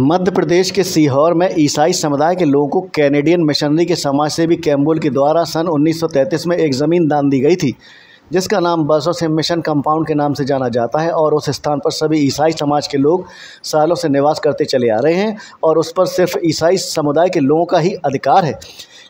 मध्य प्रदेश के सीहोर में ईसाई समुदाय के लोगों को कैनेडियन मिशनरी के समाजसेवी कैम्पबेल के द्वारा सन 1933 में एक ज़मीन दान दी गई थी, जिसका नाम बरसों से मिशन कंपाउंड के नाम से जाना जाता है। और उस स्थान पर सभी ईसाई समाज के लोग सालों से निवास करते चले आ रहे हैं और उस पर सिर्फ ईसाई समुदाय के लोगों का ही अधिकार है।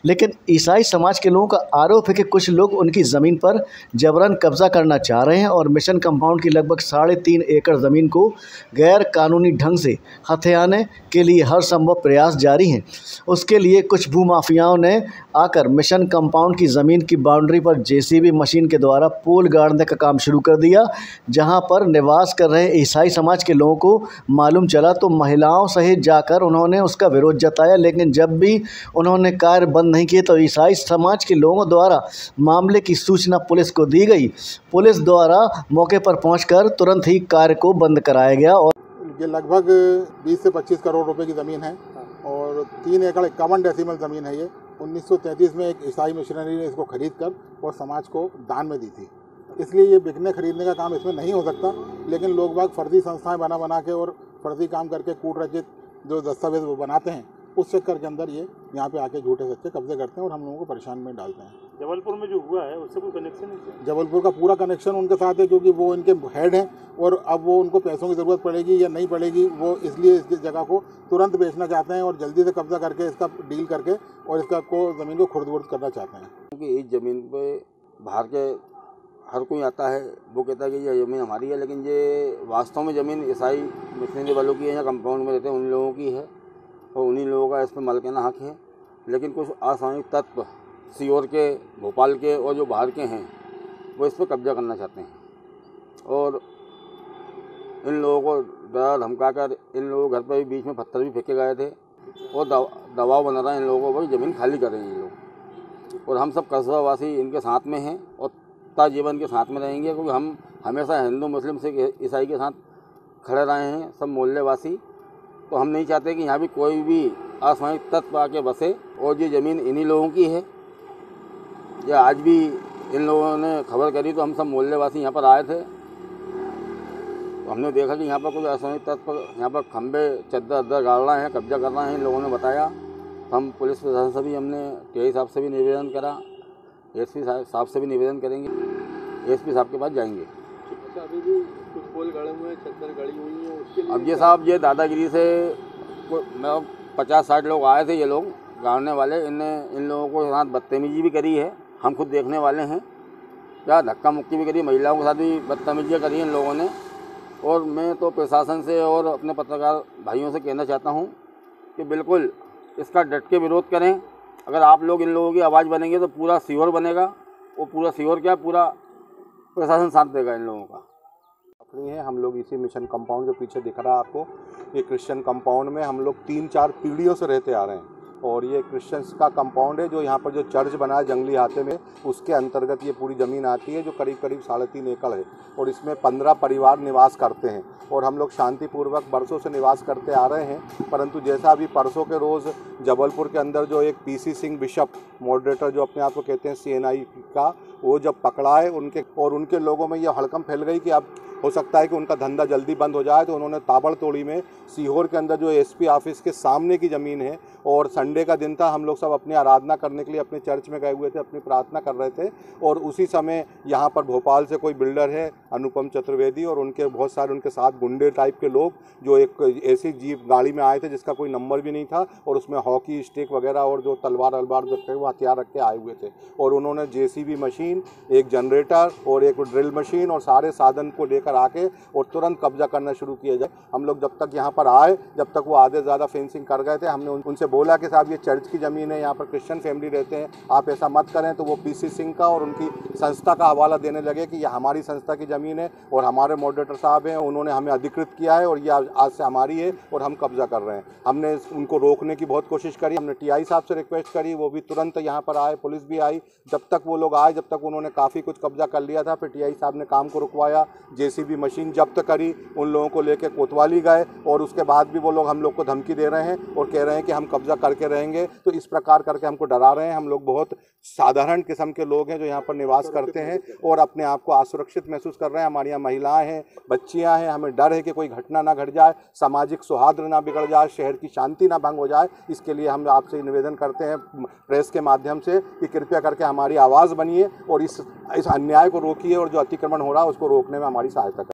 लेकिन ईसाई समाज के लोगों का आरोप है कि कुछ लोग उनकी ज़मीन पर जबरन कब्जा करना चाह रहे हैं और मिशन कंपाउंड की लगभग 3.5 एकड़ ज़मीन को गैर कानूनी ढंग से हथियाने के लिए हर संभव प्रयास जारी हैं। उसके लिए कुछ भूमाफियाओं ने आकर मिशन कंपाउंड की ज़मीन की बाउंड्री पर जेसीबी मशीन के द्वारा पोल गाड़ने का काम शुरू कर दिया। जहां पर निवास कर रहे ईसाई समाज के लोगों को मालूम चला तो महिलाओं सहित जाकर उन्होंने उसका विरोध जताया, लेकिन जब भी उन्होंने कार्य बंद नहीं किए तो ईसाई समाज के लोगों द्वारा मामले की सूचना पुलिस को दी गई। पुलिस द्वारा मौके पर पहुंचकर तुरंत ही कार्य को बंद कराया गया। और ये लगभग 20 से 25 करोड़ रुपए की ज़मीन है और 3 एकड़ 51 डेसिमल ज़मीन है। ये 1933 में एक ईसाई मिशनरी ने इसको खरीद कर और समाज को दान में दी थी। इसलिए ये बिकने खरीदने का काम इसमें नहीं हो सकता, लेकिन लोग बाग फर्जी संस्थाएं बना के और फर्जी काम करके कूट रचित जो दस्तावेज वो बनाते हैं, उस चक्कर के अंदर ये यहाँ पे आके झूठे सच्चे कब्जे करते हैं और हम लोगों को परेशान में डालते हैं। जबलपुर में जो हुआ है उससे कोई कनेक्शन नहीं? जबलपुर का पूरा कनेक्शन उनके साथ है, क्योंकि वो इनके हेड हैं और अब वो उनको पैसों की ज़रूरत पड़ेगी या नहीं पड़ेगी, वो इसलिए इस जगह को तुरंत बेचना चाहते हैं और जल्दी से कब्जा करके इसका डील करके और इसका ज़मीन को खुर्द-बुर्द करना चाहते हैं। क्योंकि इस ज़मीन पे बाहर के हर कोई आता है, वो कहता है कि ये ज़मीन हमारी है, लेकिन ये वास्तव में ज़मीन ईसाई मिशनरी वालों की है या कंपाउंड में रहते हैं उन लोगों की है और उन्हीं लोगों का इस पर मालिकाना हक है। लेकिन कुछ असामाजिक तत्व सीहोर के, भोपाल के और जो बाहर के हैं वो इस पर कब्जा करना चाहते हैं और इन लोगों को डरा धमका कर इन लोगों के घर पर भी बीच में पत्थर भी फेंके गए थे और दबाव बना रहा है इन लोगों को, ज़मीन खाली कर रहे हैं ये लोग। और हम सब कस्बावासी इनके साथ में हैं और जीवन के साथ में रहेंगे, क्योंकि हम हमेशा हिंदू मुस्लिम सिख ईसाई के साथ खड़े रहे हैं, सब मोहल्लेवासी। तो हम नहीं चाहते कि यहाँ भी कोई भी असामाजिक तत्व आके बसे और ये ज़मीन इन्हीं लोगों की है। या आज भी इन लोगों ने खबर करी तो हम सब मोहल्लेवासी यहाँ पर आए थे, तो हमने देखा कि यहाँ पर कुछ असामाजिक तत्व यहाँ पर खंबे चद्दर गाड़ रहे हैं, कब्जा कर रहे हैं। इन लोगों ने बताया तो हम पुलिस प्रशासन से भी, हमने टीआई साहब से भी निवेदन करा, एसपी साहब से भी निवेदन करेंगे, एसपी साहब के पास जाएंगे। अच्छा, अभी भी कुछ पोल गड़े हुए हैं, चद्दर गड़ी हुई है, उसके लिए अब ये साहब ये दादागिरी से 50-60 लोग आए थे, ये लोग गाड़ने वाले, इन लोगों को साथ बदतमीजी भी करी है। हम खुद देखने वाले हैं, क्या धक्का मुक्की भी करी, महिलाओं के साथ भी बदतमीजियाँ करी इन लोगों ने। और मैं तो प्रशासन से और अपने पत्रकार भाइयों से कहना चाहता हूँ कि बिल्कुल इसका डट के विरोध करें। अगर आप लोग इन लोगों की आवाज़ बनेंगे तो पूरा सीहोर बनेगा, और पूरा सीहोर क्या, पूरा प्रशासन साथ देगा इन लोगों का। अपनी है, हम लोग इसी मिशन कंपाउंड जो पीछे दिख रहा है आपको, ये क्रिश्चियन कंपाउंड में हम लोग 3-4 पीढ़ियों से रहते आ रहे हैं। और ये क्रिश्चियंस का कंपाउंड है, जो यहाँ पर जो चर्च बना है जंगली हाथे में, उसके अंतर्गत ये पूरी ज़मीन आती है, जो करीब 3.5 एकड़ है और इसमें 15 परिवार निवास करते हैं और हम लोग शांतिपूर्वक बरसों से निवास करते आ रहे हैं। परंतु जैसा अभी परसों के रोज़ जबलपुर के अंदर जो एक पीसी सिंह बिशप मॉडरेटर जो अपने आप को कहते हैं CNI का, वो जब पकड़ा है उनके लोगों में ये हड़कंप फैल गई कि अब हो सकता है कि उनका धंधा जल्दी बंद हो जाए, तो उन्होंने ताबड़तोड़ी में सीहोर के अंदर जो SP ऑफिस के सामने की ज़मीन है, और संडे का दिन था, हम लोग सब अपनी आराधना करने के लिए अपने चर्च में गए हुए थे, अपनी प्रार्थना कर रहे थे। और उसी समय यहाँ पर भोपाल से कोई बिल्डर है अनुपम चतुर्वेदी और उनके बहुत सारे उनके साथ गुंडे टाइप के लोग, जो एक ऐसी जीप गाड़ी में आए थे जिसका कोई नंबर भी नहीं था और उसमें हॉकी स्टिक वगैरह और जो तलवार रखते वो हथियार रख के आए हुए थे। और उन्होंने JCB मशीन, एक जनरेटर और एक ड्रिल मशीन और सारे साधन को लेकर आके और तुरंत कब्जा करना शुरू किया जाए। हम लोग जब तक यहाँ पर आए, जब तक वो आधे ज़्यादा फेंसिंग कर गए थे, हमने उनसे बोला कि साहब ये चर्च की ज़मीन है, यहाँ पर क्रिश्चियन फैमिली रहते हैं, आप ऐसा मत करें। तो वो PC सिंह का और उनकी संस्था का हवाला देने लगे कि ये हमारी संस्था की ज़मीन है और हमारे मॉडरेटर साहब हैं, उन्होंने हमें अधिकृत किया है और ये आज से हमारी है और हम कब्जा कर रहे हैं। हमने उनको रोकने की बहुत कोशिश करी, हमने TI साहब से रिक्वेस्ट करी, वो भी तुरंत यहाँ पर आए, पुलिस भी आई। जब तक वो लोग आए, जब तक उन्होंने काफ़ी कुछ कब्जा कर लिया था। फिर टीआई साहब ने काम को रुकवाया, जेसीबी मशीन जब्त करी, उन लोगों को लेकर कोतवाली गए और उसके बाद भी वो लोग हम लोग को धमकी दे रहे हैं और कह रहे हैं कि हम कब्जा करके रहेंगे। तो इस प्रकार करके हमको डरा रहे हैं। हम लोग बहुत साधारण किस्म के लोग हैं जो यहाँ पर निवास करते हैं और अपने आप को असुरक्षित महसूस कर रहे हैं। हमारे यहाँ महिलाएं हैं, बच्चियां हैं, हमें डर है कि कोई घटना ना घट जाए, सामाजिक सौहार्द ना बिगड़ जाए, शहर की शांति ना भंग हो जाए। इसके लिए हम आपसे निवेदन करते हैं प्रेस के माध्यम से कि कृपया करके हमारी आवाज़ बनिए और इस अन्याय को रोकिए और जो अतिक्रमण हो रहा है उसको रोकने में हमारी सहायता करें।